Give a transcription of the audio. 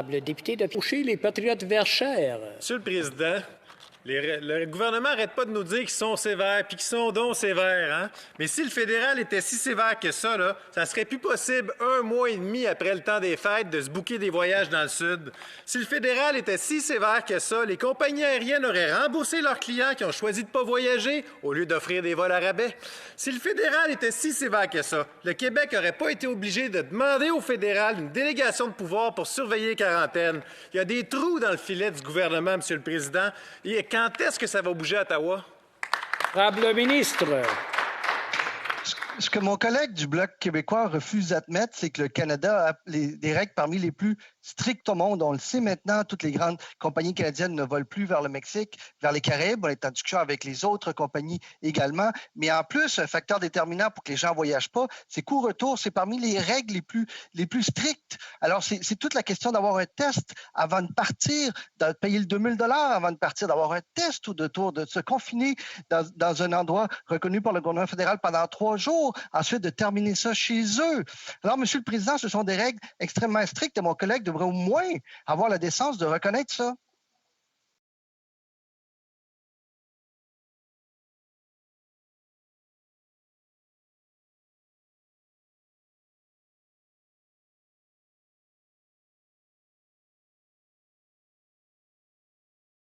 Le député de Pouchy, les Patriotes Verchères. Monsieur le Président, le gouvernement n'arrête pas de nous dire qu'ils sont sévères, puis qu'ils sont donc sévères, hein? Mais si le fédéral était si sévère que ça, là, ça serait plus possible 1 mois et demi après le temps des fêtes de se booker des voyages dans le Sud. Si le fédéral était si sévère que ça, les compagnies aériennes auraient remboursé leurs clients qui ont choisi de ne pas voyager au lieu d'offrir des vols à rabais. Si le fédéral était si sévère que ça, le Québec n'aurait pas été obligé de demander au fédéral une délégation de pouvoir pour surveiller les quarantaines. Il y a des trous dans le filet du gouvernement, Monsieur le Président. Et quand est-ce que ça va bouger à Ottawa? Le ministre. Ce que mon collègue du Bloc québécois refuse d'admettre, c'est que le Canada a des règles parmi les plus strictes au monde. On le sait maintenant, toutes les grandes compagnies canadiennes ne volent plus vers le Mexique, vers les Caraïbes. On est en discussion avec les autres compagnies également. Mais en plus, un facteur déterminant pour que les gens ne voyagent pas, c'est coût-retour. C'est parmi les règles les plus strictes. Alors, c'est toute la question d'avoir un test avant de partir, de payer le 2000 $ avant de partir, d'avoir un test ou de se confiner dans un endroit reconnu par le gouvernement fédéral pendant 3 jours. Ensuite, de terminer ça chez eux. Alors, Monsieur le Président, ce sont des règles extrêmement strictes et mon collègue devrait au moins avoir la décence de reconnaître ça.